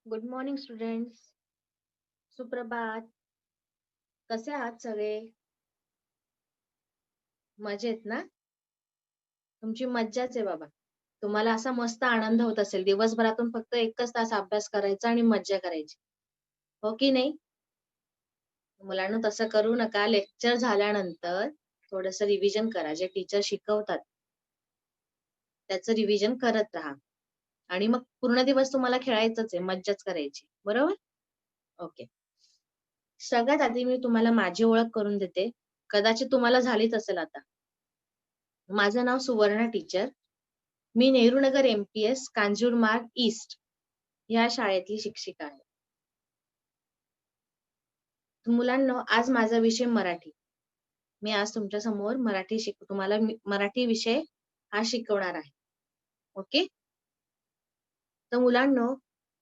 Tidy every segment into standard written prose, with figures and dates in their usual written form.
Good morning students. सुप्रभात. कसे आहात सगळे? मजेत ना? तुमची मज्जाच आहे बाबा. तुम्हाला असा मस्त आनंद होत असेल, दिवसभरातून फक्त एकच तास अभ्यास करायचा आणि मज्जा करायची, हो की नाही? मुलांनो, तसं करू नका. लेक्चर झाल्यानंतर थोडंसं रिव्हिजन करा. जे टीचर शिकवतात त्याचं रिव्हिजन करत राहा. आणि मग पूर्ण दिवस तुम्हाला खेळायचंच आहे, मज्जाच करायची, बरोबर? ओके. सगळ्यात आधी मी तुम्हाला माझी ओळख करून देते. कदाचित तुम्हाला झालीच असेल आता. माझं नाव सुवर्णा टीचर. मी नेहरूनगर MPS कांजूरमार्ग ईस्ट या शाळेतली शिक्षिका आहे. मुलांनो, आज माझा विषय मराठी. मी आज तुमच्या समोर तुम्हाला मराठी विषय हा शिकवणार आहे. ओके. तर मुलांनो,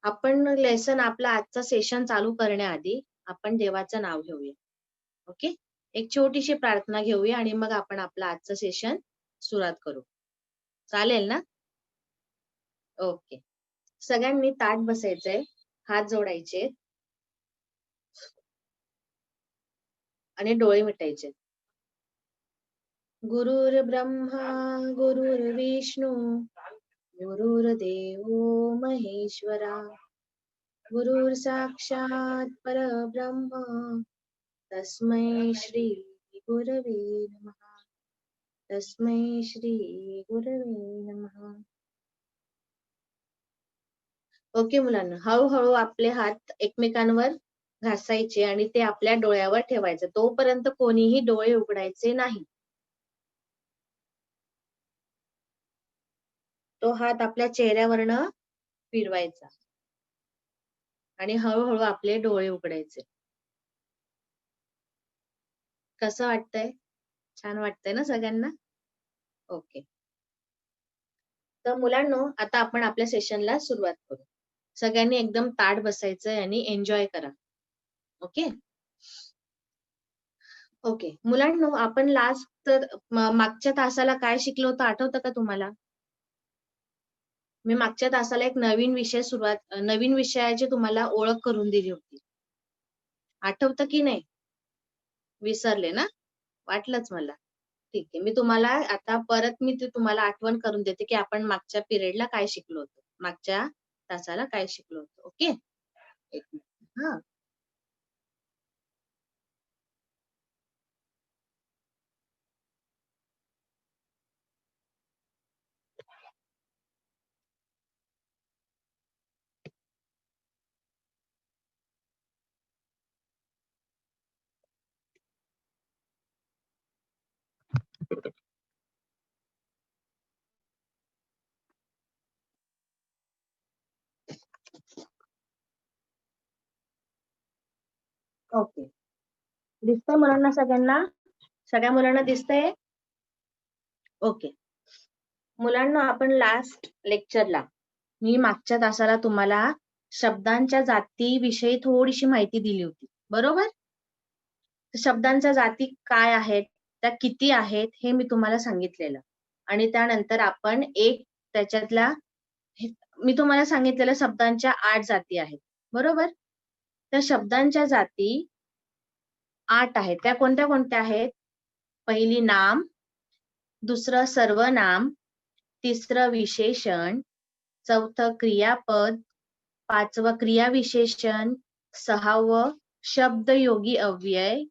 आपण आपला आजचा सेशन चालू करण्याआधी आपण देवाचं नाव घेऊया. ओके. एक छोटीशी प्रार्थना घेऊया आणि मग आपण आपलं आजचं सेशन सुरुवात करू. चालेल ना? ओके. सगळ्यांनी ताठ बसायचंय, हात जोडायचे आणि डोळे मिटायचे. गुरुर्ब्रह्मा गुरुर्विष्णू गुरुर्देवो महेश्वरा गुरुर साक्षात परब्रह्म तस्मै श्री गुरवे नमः. तस्मै श्री गुरवे नमः. ओके मुलांना, हळूहळू आपले हात एकमेकांवर घासायचे आणि ते आपल्या डोळ्यावर ठेवायचे. तोपर्यंत कोणीही डोळे उघडायचे नाही. तो हात आपल्या चेहऱ्यावरनं फिरवायचा आणि हळूहळू आपले डोळे उघडायचे. कसं वाटतंय? छान वाटतंय ना सगळ्यांना? ओके. तर मुलांनो, आता आपण आपल्या सेशनला सुरुवात करू. सगळ्यांनी एकदम ताठ बसायचंय आणि एन्जॉय करा. ओके. ओके. मुलांनो, आपण मागच्या तासाला काय शिकलो होतं आठवतं का तुम्हाला? मी मागच्या तासाला एक नवीन विषयाची तुम्हाला ओळख करून दिली होती. आठवतं की नाही? विसरले ना? वाटलंच मला. ठीक आहे. मी तुम्हाला आठवण करून देते की आपण मागच्या पिरियडला काय शिकलो होतो. मागच्या तासाला काय शिकलो होतो. ओके? एक मिनिट. हां. ओके. दिसतंय मुलांना सगळ्यांना? सगळ्या मुलांना दिसतंय? ओके. मुलांना, आपण लास्ट लेक्चरला मी मागच्या तासाला तुम्हाला शब्दांच्या जातीविषयी थोडीशी माहिती दिली होती, बरोबर? शब्दांच्या जाती काय आहेत, त्या किती आहेत हे मी तुम्हाला सांगितलेलं. आणि त्यानंतर आपण मी तुम्हाला सांगितलेलं शब्दांच्या 8 जाती आहेत, बरोबर? त्या शब्दांच्या जाती 8 आहेत. त्या कोणत्या कोणत्या आहेत? पहिली नाम, दुसरं सर्वनाम, तिसरं विशेषण, चौथं क्रियापद, पाचवं क्रियाविशेषण, सहावं शब्दयोगी अव्यय,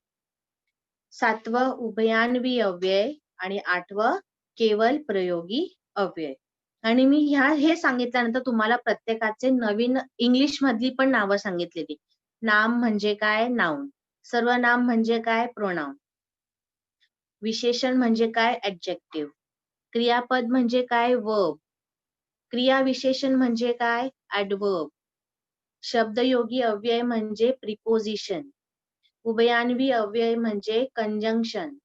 सातवं उभयान्वी अव्यय आणि आठवं केवल प्रयोगी अव्यय. आणि मी हे सांगितल्यानंतर तुम्हाला प्रत्येकाचे नवीन इंग्लिश मधली पण नावं सांगितलेली. नाम म्हणजे काय? नाउन. सर्वनाम म्हणजे काय? प्रोनाउन. विशेषण म्हणजे काय? ऍडजेक्टिव्ह. क्रियापद म्हणजे काय? वर्ब. क्रियाविशेषण म्हणजे काय? ऍडवर्ब. शब्दयोगी अव्यय म्हणजे प्रिपोजिशन. उभयान्वी अव्यय म्हणजे कंजंक्शन.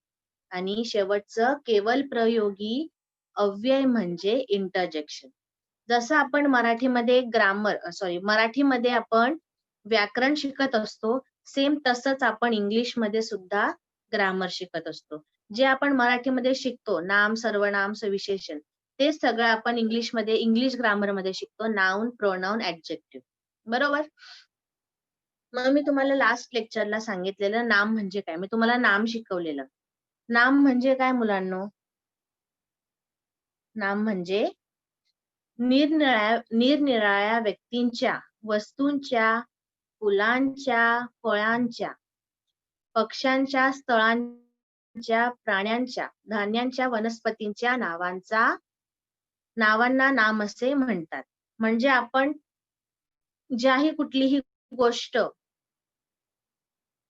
आणि शेवटचं केवल प्रयोगी अव्यय म्हणजे इंटरजेक्शन. जसं आपण मराठीमध्ये आपण व्याकरण शिकत असतो, सेम तसंच आपण इंग्लिशमध्ये सुद्धा ग्रामर शिकत असतो. जे आपण मराठीमध्ये शिकतो, नाम, सर्वनाम, विशेषण, ते सगळं आपण इंग्लिश ग्रामर मध्ये शिकतो. Noun, pronoun, adjective. बरोबर. मग मी तुम्हाला लास्ट लेक्चरला सांगितलेलं नाम म्हणजे काय, मी तुम्हाला नाम शिकवलेलं. नाम म्हणजे काय मुलांनो? नाम म्हणजे निरनिराळ्या व्यक्तींच्या, वस्तूंच्या, फुलांच्या, फळांच्या, पक्ष्यांच्या, स्थळांच्या, प्राण्यांच्या, धान्यांच्या, वनस्पतींच्या नावांना नाम असे म्हणतात. म्हणजे आपण ज्याही कुठलीही गोष्ट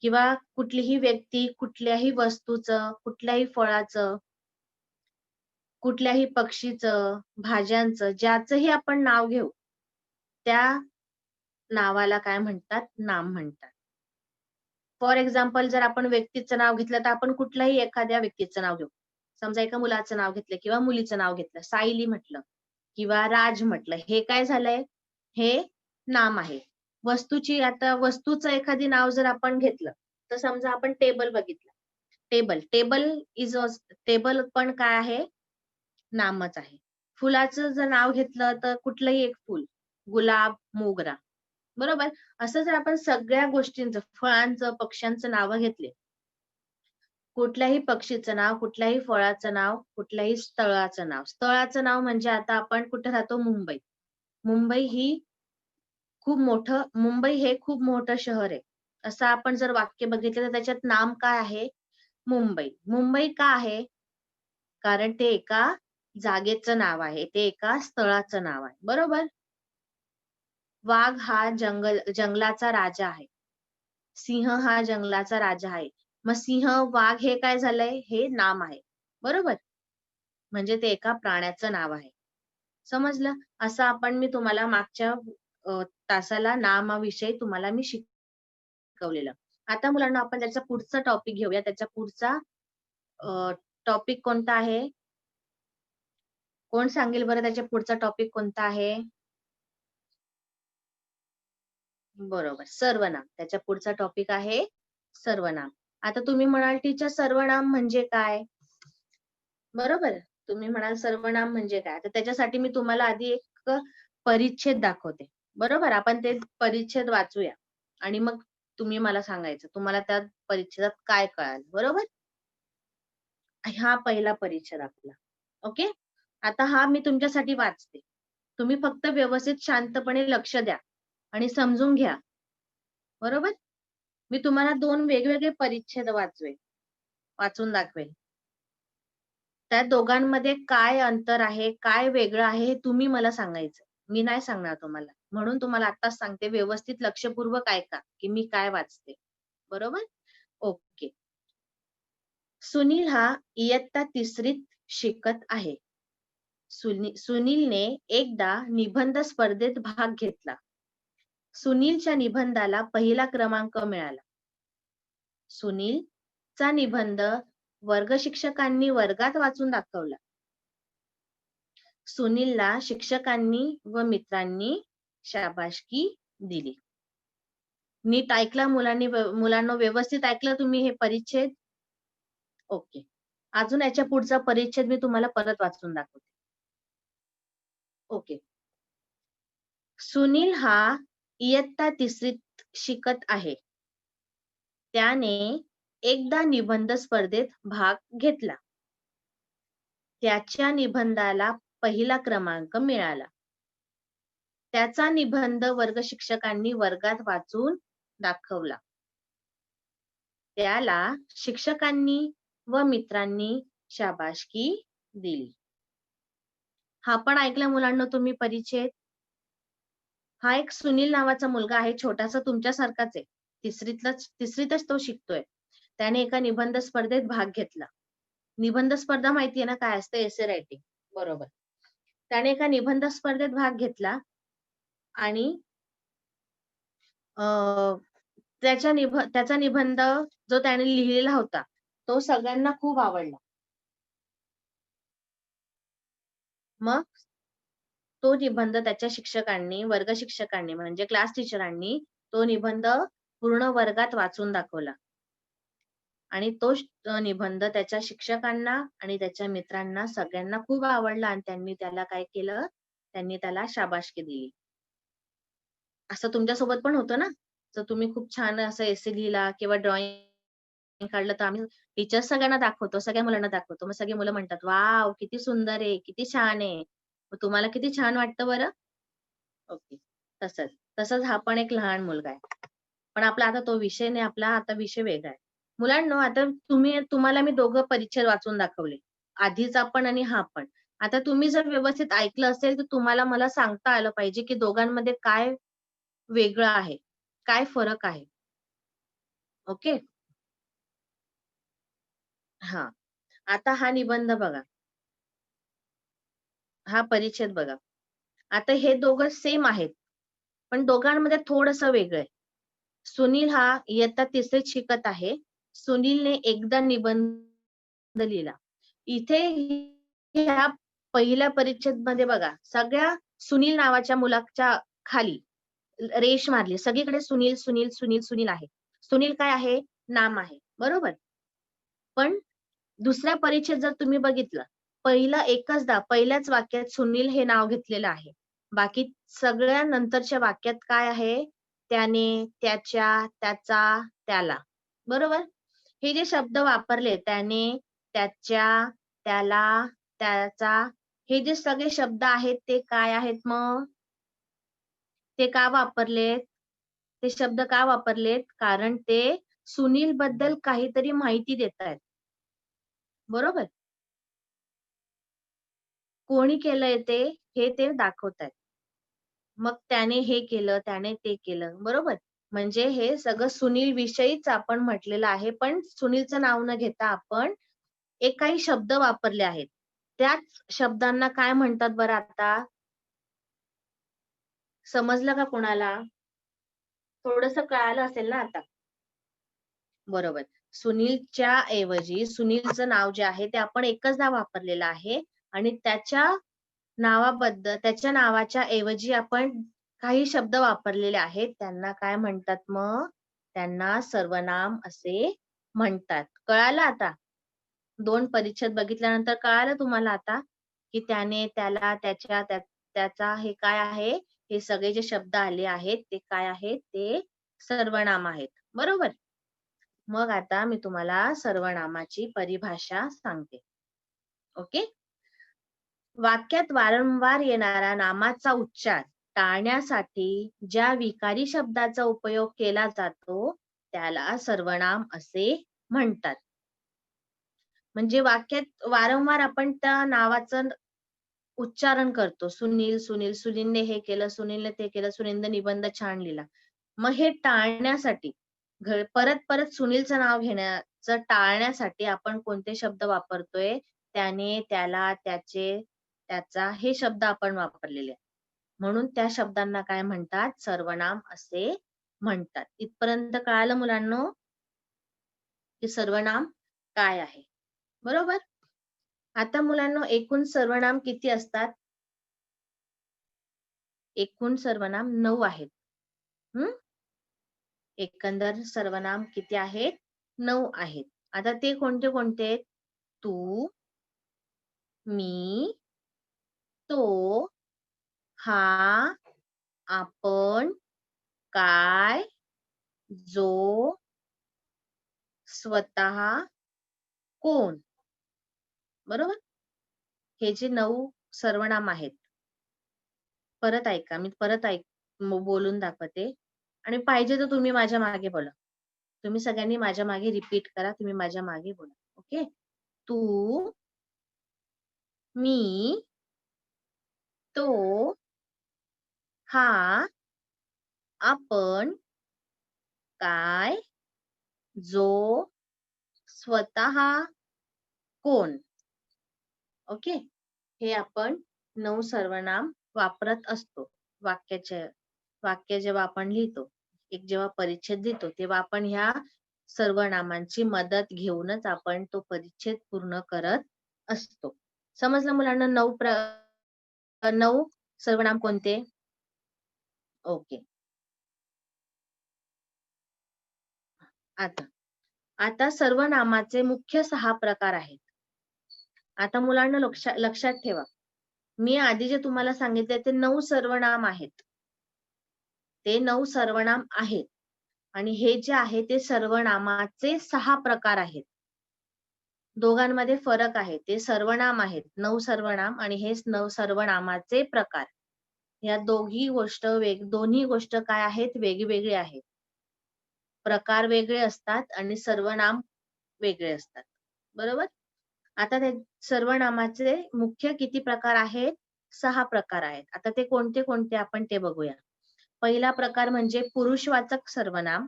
किंवा कुठलीही व्यक्ती, कुठल्याही वस्तूचं, कुठल्याही फळाचं, कुठल्याही पक्षीचं, भाज्यांचं, ज्याचंही आपण नाव घेऊ, त्या नावाला काय म्हणतात? नाम म्हणतात. फॉर एक्झाम्पल जर आपण व्यक्तीचं नाव घेतलं, तर आपण कुठल्याही एखाद्या व्यक्तीचं नाव घेऊ. समजा एका मुलाचं नाव घेतलं किंवा मुलीचं नाव घेतलं, सायली म्हटलं किंवा राज म्हटलं, हे काय झालंय? हे नाम आहे. आता वस्तूचं एखादी नाव जर आपण घेतलं, तर समजा आपण टेबल बघितलं. टेबल पण काय आहे? नामच आहे. फुलाचं जर नाव घेतलं, तर कुठलंही एक फुल, गुलाब, मोगरा. बरोबर? असं जर आपण सगळ्या गोष्टींचं, फळांचं, पक्ष्यांचं नावं घेतली, कुठल्याही पक्षीचं नाव, कुठल्याही फळाचं नाव, कुठल्याही स्थळाचं नाव. स्थळाचं नाव म्हणजे आता आपण कुठे राहतो? मुंबई. मुंबई हे खूप मोठं शहर आहे. असं आपण जर वाक्य बघितलं तर त्याच्यात नाम काय आहे? मुंबई. मुंबई का आहे? कारण ते एका जागेचं नाव आहे. ते एका स्थळाचं नाव आहे. बरोबर? वाघ हा जंगलाचा राजा आहे. सिंह हा जंगलाचा राजा आहे. मग सिंह, वाघ हे काय झालंय? हे नाम आहे. बरोबर? म्हणजे ते एका प्राण्याचं नाव आहे. समजलं? असं मी तुम्हाला मागच्या तासाला नामाविषयी तुम्हाला मी शिकवलेलं. आता मुलांना आपण त्याचा पुढचा टॉपिक घेऊया. त्याचा पुढचा टॉपिक कोणता आहे? कोण सांगेल बरं त्याच्या पुढचा टॉपिक कोणता आहे? बरोबर, सर्वनाम. त्याच्या पुढचा टॉपिक आहे सर्वनाम. आता तुम्ही म्हणाल टीचर सर्वनाम म्हणजे काय? बरोबर. तुम्ही म्हणाल सर्वनाम म्हणजे काय? तर त्याच्यासाठी मी तुम्हाला आधी एक परिच्छेद दाखवते. बरोबर. आपण ते परिच्छेद वाचूया आणि मग तुम्ही मला सांगायचं तुम्हाला त्या परिच्छेदात काय कळालं. बरोबर. हा पहिला परिच्छेद आपला. ओके. आता हा मी तुमच्यासाठी वाचते. तुम्ही फक्त व्यवस्थित शांतपणे लक्ष द्या आणि समजून घ्या. बरोबर. मी तुम्हाला 2 वेगवेगळे परिच्छेद वाचून दाखवेल. त्या दोघांमध्ये काय अंतर आहे, काय वेगळं आहे हे तुम्ही मला सांगायचं. मी नाही सांगणार तुम्हाला. म्हणून तुम्हाला आत्ताच सांगते व्यवस्थित लक्षपूर्वक ऐका, की मी काय वाचते. बरोबर? ओके. सुनील हा इयत्ता 3रीत शिकत आहे. सुनीलने एकदा निबंध स्पर्धेत भाग घेतला. सुनीलच्या निबंधाला पहिला क्रमांक मिळाला. सुनीलचा निबंध वर्ग शिक्षकांनी वर्गात वाचून दाखवला. सुनीलला शिक्षकांनी व मित्रांनी शाबासकी दिली. नीट ऐकला मुलांनो, व्यवस्थित ऐकलं तुम्ही हे परिच्छेद? ओके. अजून याच्या पुढचा परिच्छेद मी तुम्हाला परत वाचून दाखवते. ओके. सुनील हा इयत्ता 3रीत शिकत आहे. त्याने एकदा निबंध स्पर्धेत भाग घेतला. त्याच्या निबंधाला पहिला क्रमांक मिळाला. त्याचा निबंध वर्ग शिक्षकांनी वर्गात वाचून दाखवला. त्याला शिक्षकांनी व मित्रांनी शाबासकी दिली. हा पण ऐकला मुलांना तुम्ही परिच्छेद? हा एक सुनील नावाचा मुलगा आहे, छोटासा तुमच्यासारखाच आहे. 3रीतच तो शिकतोय. त्याने एका निबंध स्पर्धेत भाग घेतला. निबंध स्पर्धा माहितीये ना काय असते? एसे रायटिंग. बरोबर. त्याने एका निबंध स्पर्धेत भाग घेतला आणि त्याचा निबंध जो त्याने लिहिलेला होता तो सगळ्यांना खूप आवडला. मग तो निबंध त्याच्या वर्ग शिक्षकांनी म्हणजे क्लास टीचरांनी तो निबंध पूर्ण वर्गात वाचून दाखवला. आणि तो निबंध त्याच्या शिक्षकांना आणि त्याच्या मित्रांना सगळ्यांना खूप आवडला आणि त्यांनी त्याला काय केलं? त्यांनी त्याला शाबासकी दिली. असं तुमच्यासोबत पण होतं ना? जर तुम्ही खूप छान असं एसे लिहिला किंवा ड्रॉइंग काढलं तर आम्ही टीचर्स सगळ्यांना दाखवतो, सगळ्या मुलांना दाखवतो. मग सगळी मुलं म्हणतात, "वॉव! किती सुंदर आहे, किती छान आहे." मग तुम्हाला किती छान वाटतं बरं? ओके. तसंच. तसंच हा पण एक लहान मुलगा आहे. पण आपला आता तो विषय नाही, आपला आता विषय वेगळा आहे. मुलांनो, आता तुम्हाला मी दोघं परिच्छेद वाचून दाखवले. आधीचा पण आणि हा पण. आता तुम्ही जर व्यवस्थित ऐकलं असेल, तर तुम्हाला मला सांगता आलं पाहिजे, की दोघांमध्ये काय वेगळं आहे? काय फरक आहे? ओके? हां. आता हा निबंध बघा. हा परिच्छेद बघा. आता हे दोघं सेम आहेत, पण दोघांमध्ये थोडंसं वेगळं आहे. सुनील हा इयत्ता 3रीत शिकत आहे. सुनीलने एकदा निबंध लिहिला. इथे ह्या पहिल्या परिच्छेदमध्ये बघा, सगळ्या सुनील नावाच्या मुलाच्या खाली रेष मारली. सगळीकडे सुनील, सुनील, सुनील, सुनील आहे. सुनील काय आहे? नाम आहे. बरोबर? पण दुसऱ्या परिच्छेद जर तुम्ही बघितलं, पहिलं एकचदा पहिल्याच वाक्यात सुनील हे नाव घेतलेलं आहे. बाकी सगळ्या नंतरच्या वाक्यात काय आहे? त्याने, त्याच्या, त्याचा, त्याला. बरोबर? हे जे शब्द वापरले त्याने, त्याच्या, त्याला, त्याचा, हे जे सगळे शब्द आहेत ते काय आहेत मग? ते का वापरलेत? ते शब्द का वापरलेत? कारण ते सुनीलबद्दल काहीतरी माहिती देतायत. बरोबर? कोणी केलंय ते, हे ते दाखवतायत. मग त्याने हे केलं, त्याने ते केलं. बरोबर? म्हणजे हे सगळं सुनील विषयीच आपण म्हटलेलं आहे. पण सुनीलचं नाव न घेता आपण एक काही शब्द वापरले आहेत. त्याच शब्दांना काय म्हणतात बरं आता? समजलं का कोणाला? थोडंसं कळालं असेल ना आता? बरोबर. सुनीलच्या ऐवजी सुनीलचं नाव जे आहे ते आपण एकचदा वापरलेलं आहे आणि त्याच्या नावाच्या ऐवजी आपण काही शब्द वापरलेले आहेत. त्यांना काय म्हणतात मग? त्यांना सर्वनाम असे म्हणतात. कळालं आता? 2 परिच्छेद बघितल्यानंतर कळालं तुम्हाला आता, की त्याने, त्याला, त्याच्या, त्याचा हे काय आहे? हे सगळे जे शब्द आले आहेत ते काय आहेत? ते सर्वनाम आहेत. बरोबर? मग आता मी तुम्हाला सर्वनामाची परिभाषा सांगते. ओके? वाक्यात वारंवार येणारा नामाचा उच्चार टाळण्यासाठी ज्या विकारी शब्दाचा उपयोग केला जातो, त्याला सर्वनाम असे म्हणतात. म्हणजे वाक्यात वारंवार आपण त्या नावाचं उच्चारण करतो. सुनील, सुनील, सुनीलने हे केलं, सुनीलने ते केलं, सुनीलने निबंध छान लिहिला. मग हे टाळण्यासाठी परत-परत सुनीलचं नाव घेण्याचं टाळण्यासाठी आपण कोणते शब्द वापरतोय? त्याने, त्याला, त्याचे, त्याचा हे शब्द आपण वापरलेले आहेत. म्हणून त्या शब्दांना काय म्हणतात? सर्वनाम असे म्हणतात. इथपर्यंत कळालं मुलांनो, की सर्वनाम काय आहे? बरोबर? आता मुलांनो एकूण सर्वनाम किती असतात? एकूण सर्वनाम 9 आहेत. हं? एकंदर सर्वनाम किती आहेत? 9 आहेत. आता ते कोणते कोणते आहेत? तू, मी, तो, हा, आपण, काय, जो, स्वतः, कोण. बरोबर? हे जे 9 सर्वनाम आहेत. परत ऐका. मी परत बोलून दाखवते आणि पाहिजे तर तुम्ही माझ्या मागे बोला. तुम्ही सगळ्यांनी माझ्या मागे रिपीट करा. तुम्ही माझ्या मागे बोला. ओके? तू, मी, तो, हा, आपण, काय, जो, स्वतः, कोण. ओके? हे आपण 9 सर्वनाम वापरत असतो. वाक्याचे वाक्य जेव्हा आपण लिहितो, एक जेव्हा परिच्छेद लिहितो, तेव्हा आपण ह्या सर्वनामांची मदत घेऊनच आपण तो परिच्छेद पूर्ण करत असतो. समजलं मुलांना 9 सर्वनाम कोणते? ओके. आता आता सर्वनामाचे मुख्य 6 प्रकार आहेत. आता मुलांना लक्षात ठेवा. मी आधी जे तुम्हाला सांगितले ते 9 सर्वनाम आहेत. ते 9 सर्वनाम आहेत आणि हे जे आहे ते सर्वनामाचे 6 प्रकार आहेत. दोघांमध्ये फरक आहे. ते सर्वनाम आहेत, 9 सर्वनाम आणि हे 9 सर्वनामाचे प्रकार. या दोन्ही गोष्ट काय आहेत, वेगवेगळे आहेत. प्रकार वेगळे असतात आणि सर्वनाम वेगळे असतात. बरोबर? आता ते सर्वनामाचे मुख्य किती प्रकार आहेत? 6 प्रकार आहेत. आता ते कोणते कोणते आपण ते बघूया. पहिला प्रकार म्हणजे पुरुषवाचक सर्वनाम,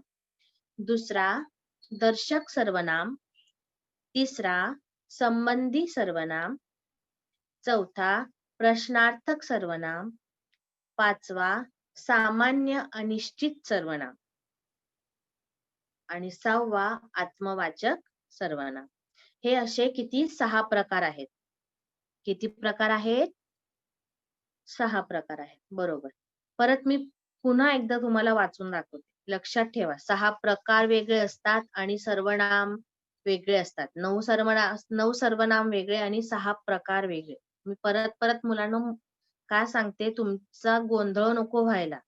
दुसरा दर्शक सर्वनाम, तिसरा संबंधी सर्वनाम, चौथा प्रश्नार्थक सर्वनाम, पाचवा सामान्य अनिश्चित सर्वनाम आणि 6वा आत्मवाचक सर्वनाम. हे असे किती 6 प्रकार आहेत. किती प्रकार आहेत? 6 प्रकार आहेत. बरोबर. परत मी पुन्हा एकदा तुम्हाला वाचून दाखवते. लक्षात ठेवा 6 प्रकार वेगळे असतात आणि सर्वनाम वेगळे असतात. 9 सर्वनाम वेगळे आणि 6 प्रकार वेगळे. मी परत परत मुलांनो काय सांगते, तुमचा गोंधळ नको व्हायला.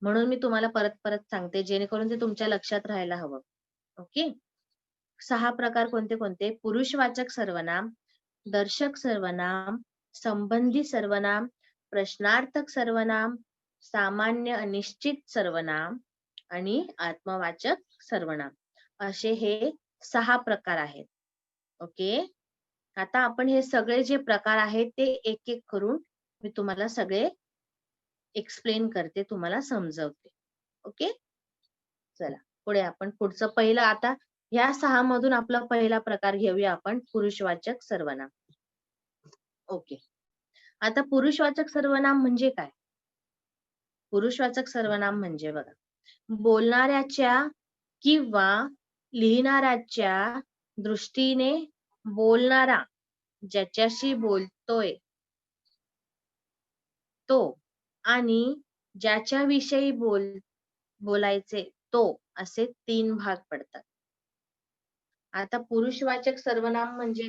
म्हणून मी तुम्हाला परत परत सांगते, जेणेकरून ते तुमच्या लक्षात राहायला हवं. ओके. 6 प्रकार कोणते कोणते? पुरुषवाचक सर्वनाम, दर्शक सर्वनाम, संबंधी सर्वनाम, प्रश्नार्थक सर्वनाम, सामान्य अनिश्चित सर्वनाम आणि आत्मवाचक सर्वनाम. असे हे 6 प्रकार आहेत. ओके. आता आपण हे सगळे जे प्रकार आहेत ते एक एक करून मी तुम्हाला सगळे एक्सप्लेन करते, तुम्हाला समजवते. ओके. चला पुढे आपण पुढचं पहिलं आता ह्या 6 मधून आपला पहिला प्रकार घेऊया आपण, पुरुषवाचक सर्वनाम. ओके. आता पुरुषवाचक सर्वनाम म्हणजे काय? पुरुषवाचक सर्वनाम म्हणजे बघा, बोलणाऱ्याच्या किंवा लिहिणाऱ्याच्या दृष्टीने बोलणारा ज्याच्याशी बोलतोय तो आणि ज्याच्याविषयी बोलायचे तो, असे 3 भाग पडतात. आता पुरुषवाचक सर्वनाम म्हणजे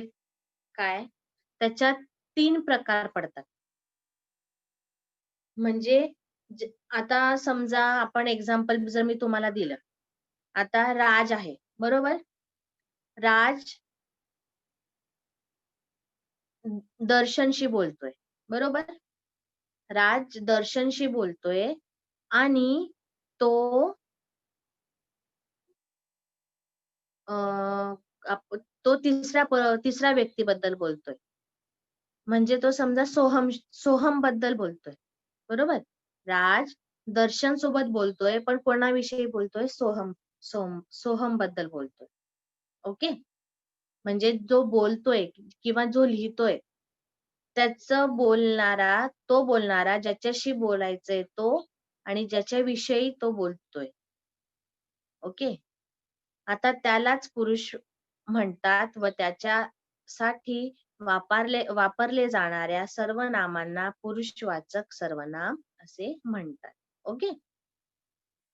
काय? त्याच्यात 3 प्रकार पडतात. म्हणजे आता समजा आपण एक्झाम्पल जर मी तुम्हाला दिलं. आता राज आहे, बरोबर? राज दर्शनशी बोलतोय, बरोबर? राज दर्शनशी बोलतोय आणि तो तो तिसऱ्या व्यक्तीबद्दल बोलतोय. म्हणजे तो समजा सोहम बद्दल बोलतोय, बरोबर? राज दर्शन सोबत बोलतोय, पण कोणाविषयी बोलतोय? सोहम बद्दल बोलतोय. ओके. म्हणजे जो बोलतोय किंवा जो लिहितोय तो बोलणारा ज्याच्याशी बोलायचंय तो आणि ज्याच्याविषयी तो बोलतोय. ओके. आता त्यालाच पुरुष म्हणतात व त्याच्यासाठी वापरले जाणाऱ्या सर्वनामांना पुरुषवाचक सर्वनाम असे म्हणतात. ओके.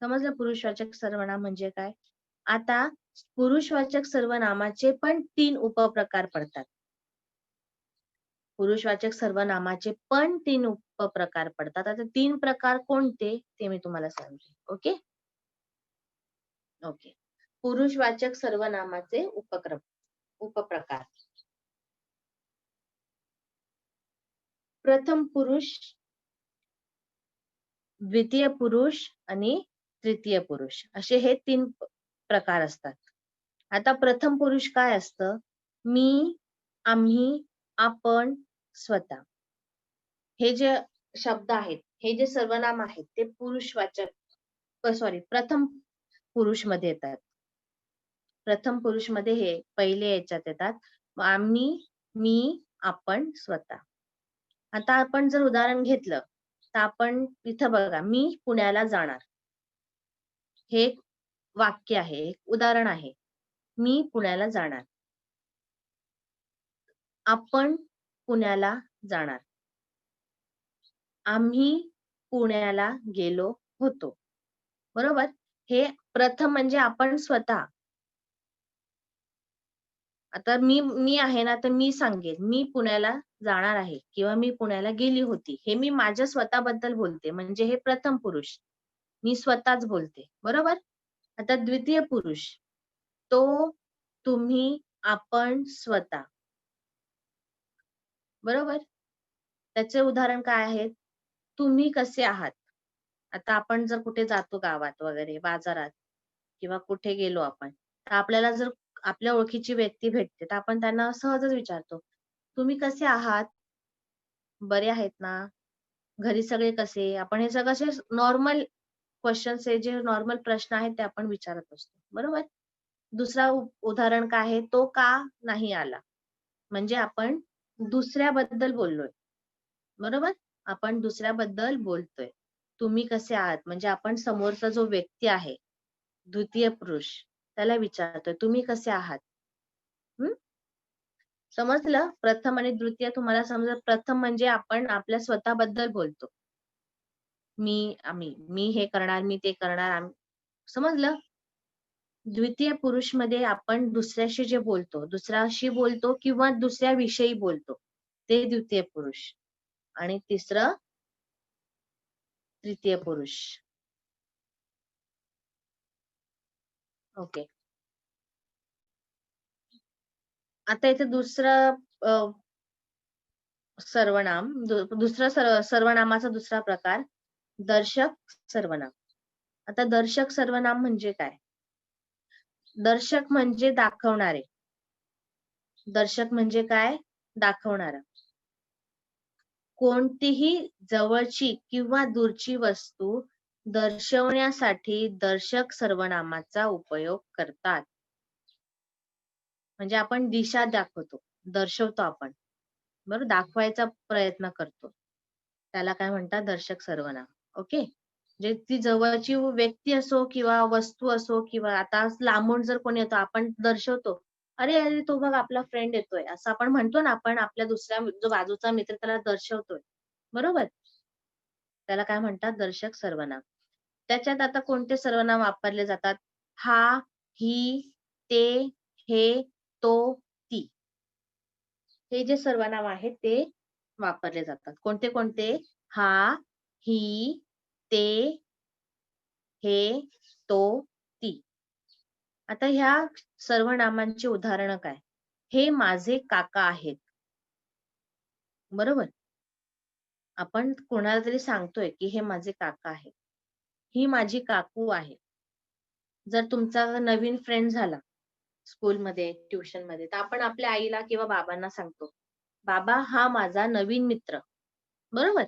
समजलं पुरुषवाचक सर्वनाम म्हणजे काय? आता पुरुषवाचक सर्वनामाचे पण 3 उपप्रकार पडतात. पुरुषवाचक सर्वनामाचे पण 3 उपप्रकार पडतात. आता 3 प्रकार कोणते ते मी तुम्हाला सांगते. ओके. ओके. पुरुषवाचक सर्वनामाचे उपप्रकार. प्रथम पुरुष, द्वितीय पुरुष आणि तृतीय पुरुष असे हे 3 प्रकार असतात. आता प्रथम पुरुष काय असतं? मी, आम्ही, आपण, स्वतः. हे जे शब्द आहेत, हे जे सर्वनाम आहेत ते प्रथम पुरुष मध्ये येतात. प्रथम पुरुष मध्ये हे पहिले याच्यात येतात. आम्ही, मी, आपण, स्वतः. आता आपण जर उदाहरण घेतलं तर आपण इथं बघा, मी पुण्याला जाणार. हे एक वाक्य आहे, एक उदाहरण आहे. मी पुण्याला जाणार. आपण पुण्याला जाणार. आम्ही पुण्याला गेलो होतो. बरोबर? हे प्रथम म्हणजे आपण स्वतः. आता मी आहे ना, तर मी सांगेन मी पुण्याला जाणार आहे किंवा मी पुण्याला गेली होती. हे मी माझ्या स्वतःबद्दल बोलते, म्हणजे हे प्रथम पुरुष. मी स्वतःच बोलते, बरोबर? आता द्वितीय पुरुष, तो, तुम्ही, आपण, स्वतः, बरोबर? त्याचे उदाहरण काय आहेत? तुम्ही कसे आहात? आता आपण जर कुठे जातो गावात वगैरे, बाजारात किंवा कुठे गेलो आपण, तर आपल्याला जर आपल्या ओळखीची व्यक्ती भेटते, तर आपण त्यांना सहजच विचारतो, तुम्ही कसे आहात? बरे आहेत ना? घरी सगळे कसे? आपण हे सगळं असे नॉर्मल क्वेश्चन्स आहे, जे नॉर्मल प्रश्न आहेत ते आपण विचारत असतो, बरोबर? दुसरा उदाहरण काय आहे? तो का नाही आला? म्हणजे आपण दुसऱ्याबद्दल बोललोय, बरोबर? आपण दुसऱ्याबद्दल बोलतोय. तुम्ही कसे आहात? म्हणजे आपण समोरचा जो व्यक्ती आहे, द्वितीय पुरुष, त्याला विचारतोय, तुम्ही कसे आहात? हं? समजलं? प्रथम आणि द्वितीय तुम्हाला समजलं. प्रथम म्हणजे आपण आपल्या स्वतःबद्दल बोलतो. मी हे करणार, मी ते करणार. समजलं? द्वितीय पुरुषमध्ये आपण दुसऱ्याशी जे बोलतो, दुसऱ्याशी बोलतो किंवा दुसऱ्याविषयी बोलतो, ते द्वितीय पुरुष. आणि तिसरं तृतीय पुरुष. ओके. आता इथे दुसरं सर्वनाम, सर्वनामाचा दुसरा प्रकार, दर्शक सर्वनाम. आता दर्शक सर्वनाम म्हणजे काय? दर्शक म्हणजे दाखवणारे. दर्शक म्हणजे काय? दाखवणारा. कोणतीही जवळची किंवा दूरची वस्तू दर्शवण्यासाठी दर्शक सर्वनामाचा उपयोग करतात. म्हणजे आपण दिशा दाखवतो, दर्शवतो आपण, बरोबर? दाखवायचा प्रयत्न करतो. त्याला काय म्हणतात? दर्शक सर्वनाम. ओके. जे ती जवळची व्यक्ती असो किंवा वस्तू असो किंवा आता लांबून जर कोणी येतो, आपण दर्शवतो, अरे अरे तो बघ आपला फ्रेंड येतोय, असं आपण म्हणतो ना, आपण आपल्या दुसऱ्या जो बाजूचा मित्र त्याला दर्शवतोय, बरोबर? त्याला काय म्हणतात? दर्शक सर्वनाम. त्याच्यात आता कोणते सर्वनाम वापरले जातात? हा, ही, ते, हे, तो, ती. हे जे सर्वनाम आहेत ते वापरले जातात. कोणते कोणते? हा, ही, ते, हे, तो, ती. आता ह्या सर्वनामांची उदाहरणं काय? हे माझे काका आहेत. बरोबर? आपण कोणाला तरी सांगतोय, की हे माझे काका आहेत. ही माझी काकू आहे. जर तुमचा नवीन फ्रेंड झाला स्कूलमध्ये, ट्युशनमध्ये, तर आपण आपल्या आईला किंवा बाबांना सांगतो, बाबा हा माझा नवीन मित्र. बरोबर?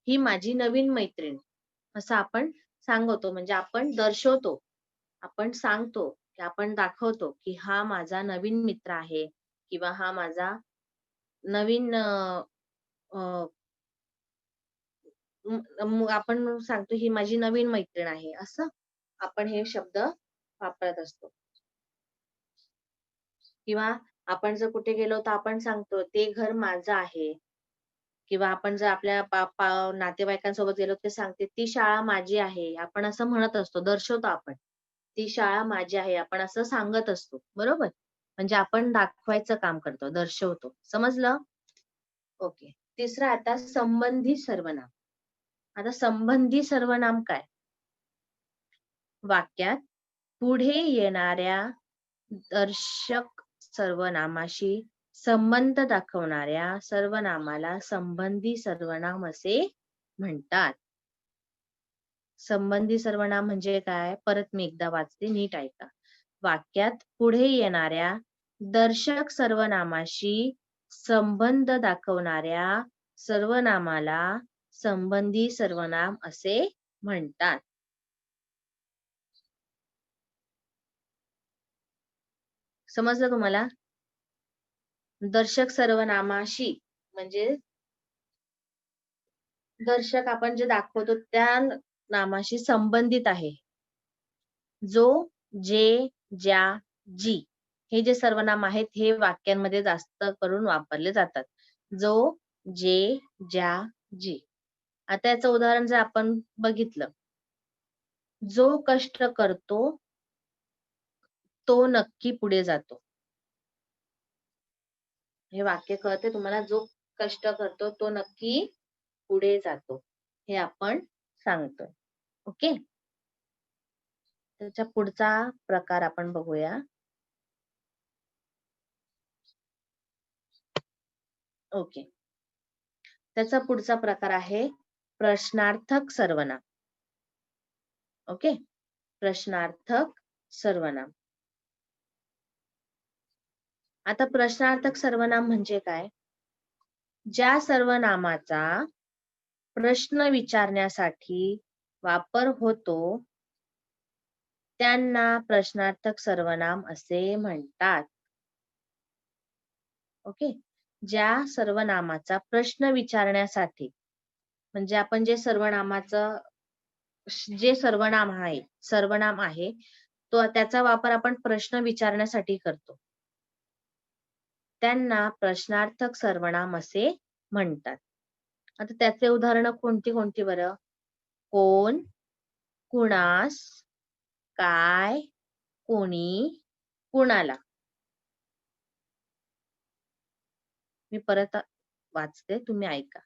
ही माझी नवीन मैत्रीण. असं आपण सांगतो, म्हणजे आपण दर्शवतो. आपण सांगतो, की आपण दाखवतो, की हा माझा नवीन मित्र आहे किंवा हा माझा नवीन आपण सांगतो ही माझी नवीन मैत्रीण आहे. असं आपण हे शब्द वापरत असतो. किंवा आपण जर कुठे गेलो तर आपण सांगतो, ते घर माझं आहे. किंवा आपण जर आपल्या नातेवाईकांसोबत गेलो ते सांगते, ती शाळा माझी आहे. आपण असं म्हणत असतो, दर्शवतो आपण. ती शाळा माझी आहे, आपण असं सांगत असतो. बरोबर? म्हणजे आपण दाखवायचं काम करतो, दर्शवतो. समजलं? ओके. तिसरं आता संबंधी सर्वनाम. आता संबंधी सर्वनाम काय? वाक्यात पुढे येणाऱ्या दर्शक सर्वनामाशी संबंध दाखवणाऱ्या सर्वनामाला संबंधी सर्वनाम असे म्हणतात. संबंधी सर्वनाम म्हणजे काय? परत मी एकदा वाचते, नीट ऐका. वाक्यात पुढे येणाऱ्या दर्शक सर्वनामाशी संबंध दाखवणाऱ्या सर्वनामाला संबंधी सर्वनाम असे म्हणतात. समजलं तुम्हाला? दर्शक सर्वनामाशी म्हणजे दर्शक आपण जे दाखवतो त्या नामाशी संबंधित आहे. जो, जे, ज्या, जी. हे जे सर्वनाम आहेत हे वाक्यांमध्ये जास्त करून वापरले जातात. जो, जे, ज्या, जी. आता याचं उदाहरण जर आपण बघितलं, जो कष्ट करतो तो नक्की पुढे जातो. हे वाक्य कळते तुम्हाला? जो कष्ट करतो तो नक्की पुढे जातो. हे आपण सांगतोय. ओके? त्याच्या पुढचा प्रकार आपण बघूया. ओके. त्याचा पुढचा प्रकार आहे प्रश्नार्थक सर्वनाम. ओके. प्रश्नार्थक सर्वनाम. आता प्रश्नार्थक सर्वनाम म्हणजे काय? ज्या सर्वनामाचा प्रश्न विचारण्यासाठी वापर होतो त्यांना प्रश्नार्थक सर्वनाम असे म्हणतात. ओके. ज्या सर्वनामाचा प्रश्न विचारण्यासाठी, म्हणजे आपण जे सर्वनाम आहे तो त्याचा वापर आपण प्रश्न विचारण्यासाठी करतो, त्यांना प्रश्नार्थक सर्वनाम असे म्हणतात. आता त्याचे उदाहरण कोणती कोणती बरं? कोण, कुणास, काय, कोणी, कुणाला. मी परत वाचते, तुम्ही ऐका.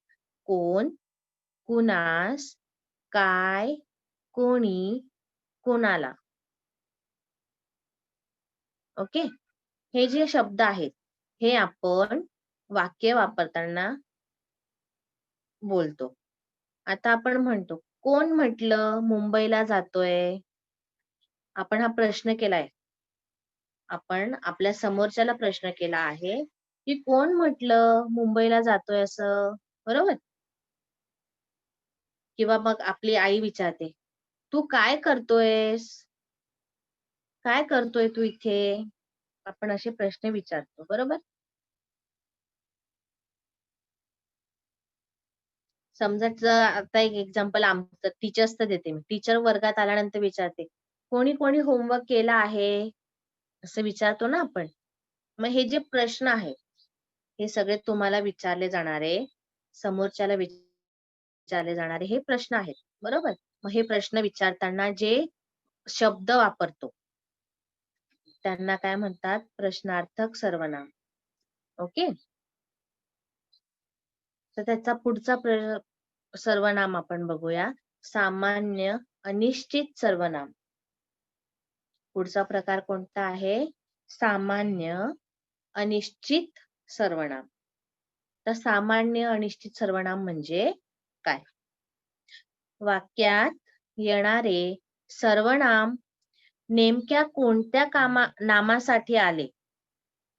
कोण, कुणास, काय, कोणी, कुणाला. ओके. हे जे शब्द आहेत हे आपण वाक्य वापरताना बोलतो. आता आपण म्हणतो, कोण म्हटलं मुंबईला जातोय? आपण हा प्रश्न केलाय. आपण आपल्या समोरच्याला प्रश्न केला आहे की कोण म्हटलं मुंबईला जातोय असं, बरोबर? किंवा मग आपली आई विचारते, तू काय करतोयस? काय करतोय तू इथे? आपण असे प्रश्न विचारतो, बरोबर? समजा आता एक एक्झाम्पल आमचं टीचर्सचं देते मी. टीचर वर्गात आल्यानंतर विचारते, कोणी कोणी होमवर्क केला आहे? असं विचारतो ना आपण. मग हे जे प्रश्न आहेत हे सगळे तुम्हाला विचारले जाणारे, समोरच्याला विचारले जाणारे हे प्रश्न आहेत, बरोबर? मग हे प्रश्न विचारताना जे शब्द वापरतो त्यांना काय म्हणतात? प्रश्नार्थक सर्वनाम. ओके. तर त्याचा पुढचा सर्वनाम आपण बघूया, सामान्य अनिश्चित सर्वनाम. पुढचा प्रकार कोणता आहे? सामान्य अनिश्चित सर्वनाम. तर सामान्य अनिश्चित सर्वनाम म्हणजे काय? वाक्यात येणारे सर्वनाम नेमक्या कोणत्या नामासाठी आले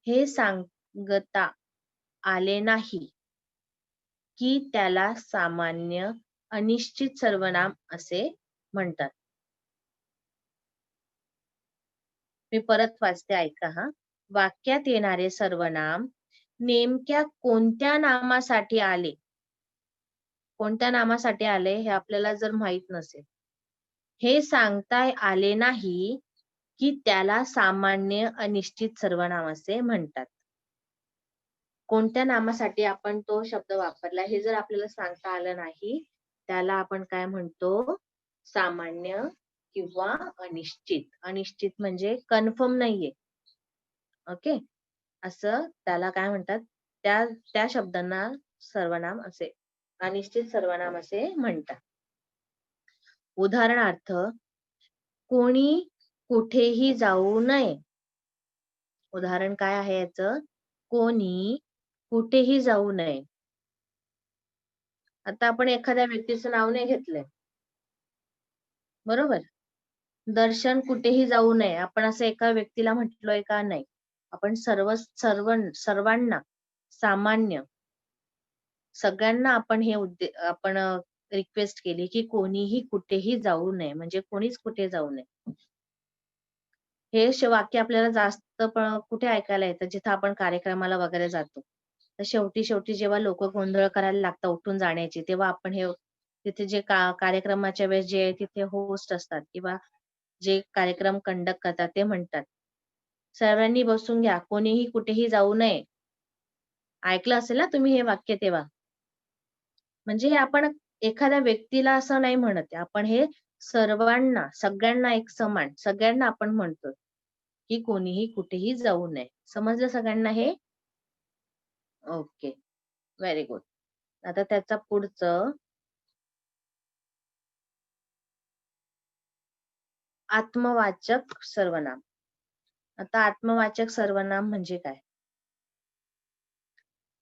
हे सांगता आले नाही की त्याला सामान्य अनिश्चित सर्वनाम असे म्हणतात. मी परत वाचते, ऐका हा. वाक्यात येणारे सर्वनाम नेमक्या कोणत्या नामासाठी आले, कोणत्या नामासाठी आले हे आपल्याला जर माहित नसेल, हे सांगता आले नाही की त्याला सामान्य अनिश्चित सर्वनाम असे म्हणतात. कोणत्या नामासाठी आपण तो शब्द वापरला हे जर आपल्याला सांगता आलं नाही त्याला आपण काय म्हणतो? सामान्य किंवा अनिश्चित. अनिश्चित म्हणजे कन्फर्म नाहीये. ओके. असं त्याला काय म्हणतात? त्या शब्दांना सर्वनाम असे, अनिश्चित सर्वनाम असे म्हणतात. उदाहरणार्थ, कोणी कुठेही जाऊ नये. उदाहरण काय आहे याचं? कोणी कुठेही जाऊ नये. आता आपण एखाद्या व्यक्तीचं नाव नाही घेतलंय, बरोबर? दर्शन कुठेही जाऊ नये आपण असं एका व्यक्तीला म्हटलोय का? नाही. आपण सर्वांना, सामान्य सगळ्यांना आपण आपण रिक्वेस्ट केली की कोणीही कुठेही जाऊ नये, म्हणजे कोणीच कुठे जाऊ नये. हे वाक्य आपल्याला जास्त कुठे ऐकायला येतं? जिथं आपण कार्यक्रमाला वगैरे जातो. तर शेवटी जेव्हा लोक गोंधळ करायला लागतात उठून जाण्याची, तेव्हा आपण हे तिथे जे कार्यक्रमाच्या वेळेस जे तिथे होस्ट असतात किंवा जे कार्यक्रम कंडक्ट करतात ते म्हणतात, सर्वांनी बसून घ्या, कोणीही कुठेही जाऊ नये. ऐकलं असेल ना तुम्ही हे वाक्य तेव्हा? म्हणजे हे आपण एखाद्या व्यक्तीला असं नाही म्हणत, आपण हे सर्वांना, सगळ्यांना एक समान, सगळ्यांना आपण म्हणतो की कोणीही कुठेही जाऊ नये. समजलं सगळ्यांना हे? Okay, very good. आता त्याचा पुढचं आत्मवाचक सर्वनाम. आता आत्मवाचक सर्वनाम म्हणजे काय?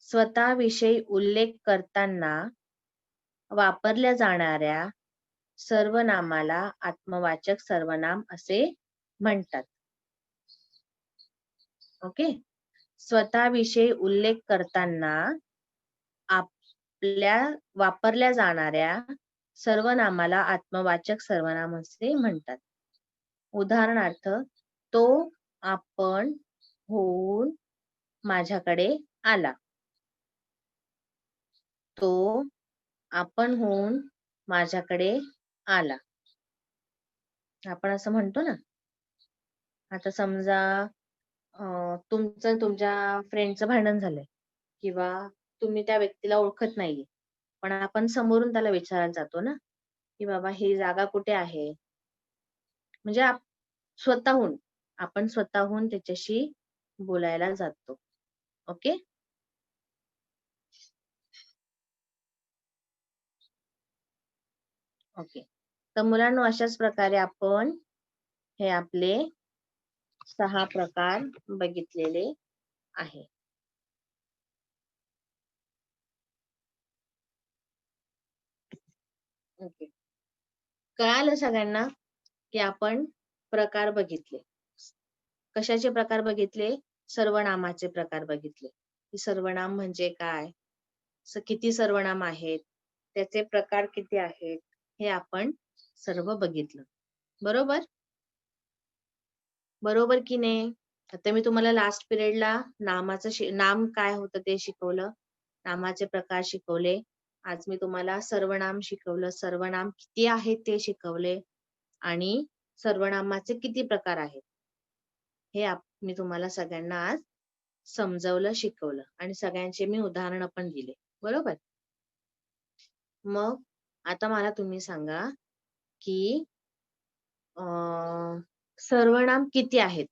स्वतःविषयी उल्लेख करताना वापरल्या जाणाऱ्या सर्वनामाला आत्मवाचक सर्वनाम असे म्हणतात. ओके. स्वतःविषयी उल्लेख करताना आपल्या वापरल्या जाणाऱ्या सर्वनामाला आत्मवाचक सर्वनाम असे म्हणतात. उदाहरणार्थ, तो आपण होऊन माझ्याकडे आला. तो आपण होऊन माझ्याकडे आला. आपण असं म्हणतो ना. आता समजा तुमचं तुमच्या फ्रेंडचं भांडण झालंय किंवा तुम्ही त्या व्यक्तीला ओळखत नाहीये, पण आपण समोरून त्याला विचारायला जातो ना, की बाबा ही जागा कुठे आहे? म्हणजे आपण स्वतःहून त्याच्याशी बोलायला जातो. ओके. ओके. तर मुलांनो, अशाच प्रकारे आपण हे आपले 6 प्रकार बघितलेले आहे. ओके. कळालं सगळ्यांना की आपण प्रकार बघितले. कशाचे प्रकार बघितले? सर्वनामाचे प्रकार बघितले. की सर्वनाम म्हणजे काय? किती सर्वनाम आहेत? त्याचे प्रकार किती आहेत? हे आपण सर्व बघितलं. बरोबर? बरोबर की नाही? आता मी तुम्हाला लास्ट पिरियडला नाम काय होतं ते शिकवलं. नामाचे प्रकार शिकवले. आज मी तुम्हाला सर्वनाम शिकवलं. सर्वनाम किती आहेत ते शिकवले आणि सर्वनामाचे किती प्रकार आहेत हे मी तुम्हाला सगळ्यांना आज समजावलं, शिकवलं आणि सगळ्यांचे मी उदाहरणं पण दिले. बरोबर? मग आता मला तुम्ही सांगा की सर्वनाम किती आहेत?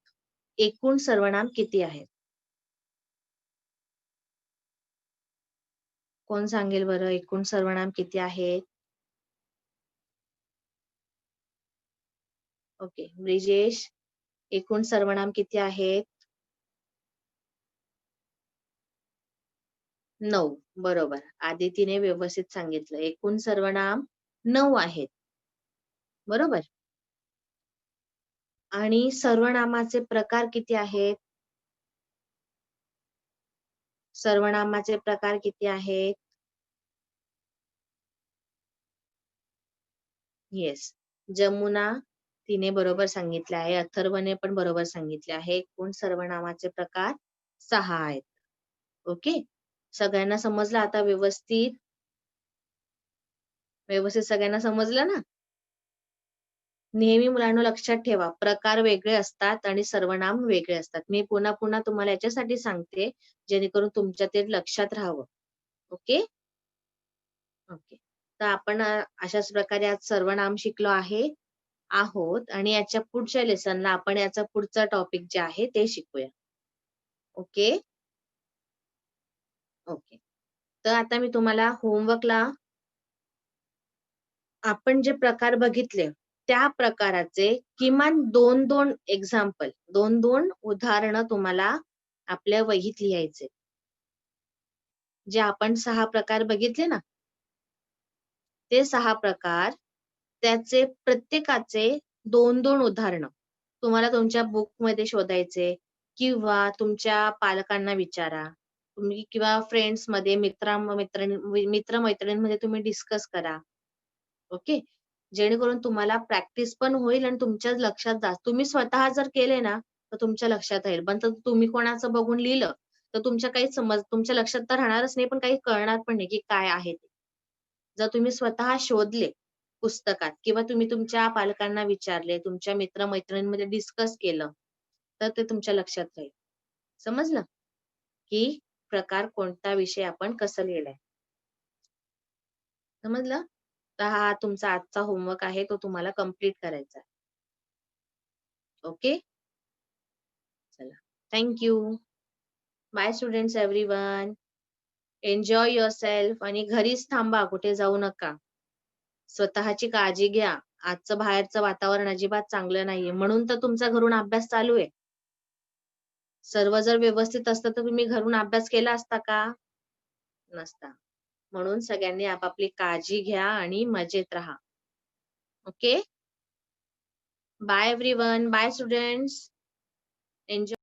एकूण सर्वनाम किती आहेत? कोण सांगेल बरं एकूण सर्वनाम किती आहेत? ओके. ब्रिजेश, एकूण सर्वनाम किती आहेत? 9. बरोबर. आदितीने व्यवस्थित सांगितलं. एकूण सर्वनाम 9 आहेत. बरोबर? आणि सर्वनामाचे प्रकार किती आहेत? सर्वनामाचे प्रकार किती आहेत? येस. जमुना तिने बरोबर सांगितले आहे. अथर्वने पण बरोबर सांगितले आहे. एकूण सर्वनामाचे प्रकार 6 आहेत. ओके. सगळ्यांना समजलं आता व्यवस्थित? व्यवस्थित सगळ्यांना समजलं ना? नेहमी मुलांनो लक्षात ठेवा, प्रकार वेगळे असतात आणि सर्वनाम वेगळे असतात. मी पुन्हा पुन्हा तुम्हाला याच्यासाठी सांगते, जेणेकरून तुमच्या ते लक्षात राहावं. ओके? ओके. तर आपण अशाच प्रकारे आज सर्वनाम शिकलो आहोत आणि याच्या पुढच्या लेसनला आपण याचा पुढचा टॉपिक जे आहे ते शिकूया. ओके? ओके. तर आता मी तुम्हाला होमवर्कला आपण जे प्रकार बघितले, त्या प्रकाराचे किमान 2-2 एक्झाम्पल, 2-2 उदाहरणं तुम्हाला आपल्या वहीत लिहायचे. जे आपण 6 प्रकार बघितले ना, ते 6 प्रकार, त्याचे प्रत्येकाचे 2-2 उदाहरणं तुम्हाला तुमच्या बुकमध्ये शोधायचे किंवा तुमच्या पालकांना विचारा. तुम्ही किंवा फ्रेंड्समध्ये, मित्र-मैत्रिणींमध्ये तुम्ही डिस्कस करा. ओके. जेणेकरून तुम्हाला प्रॅक्टिस पण होईल आणि तुमच्या लक्षात तुम्ही स्वतः जर केले ना, तर तुमच्या लक्षात राहील. पण तर तुम्ही कोणाचं बघून लिहिलं, तर तुमच्या लक्षात तर राहणारच नाही, पण काही कळणार पण नाही, की काय आहे ते. जर तुम्ही स्वतः शोधले पुस्तकात किंवा तुम्ही तुमच्या पालकांना विचारले, तुमच्या मित्र-मैत्रिणींमध्ये डिस्कस केलं, तर ते तुमच्या लक्षात राहील. समजलं? की प्रकार कोणता विषय आपण कसं लिहिलंय. समजलं? तर हा तुमचा आजचा होमवर्क आहे, तो तुम्हाला कंप्लीट करायचा आहे. ओके? चला. Thank you. Bye students everyone. Enjoy yourself आणि घरीच थांबा, कुठे जाऊ नका. स्वतःची काळजी घ्या. आजचं बाहेरचं वातावरण अजिबात चांगलं नाहीये. म्हणून तर तुमचा घरून अभ्यास चालू आहे. सर्व जर व्यवस्थित असतं तर तुम्ही घरून अभ्यास केला असता का? नसता. म्हणून सगळ्यांनी आपापली काळजी घ्या आणि मजेत राहा. Okay? Bye everyone. Bye students. Enjoy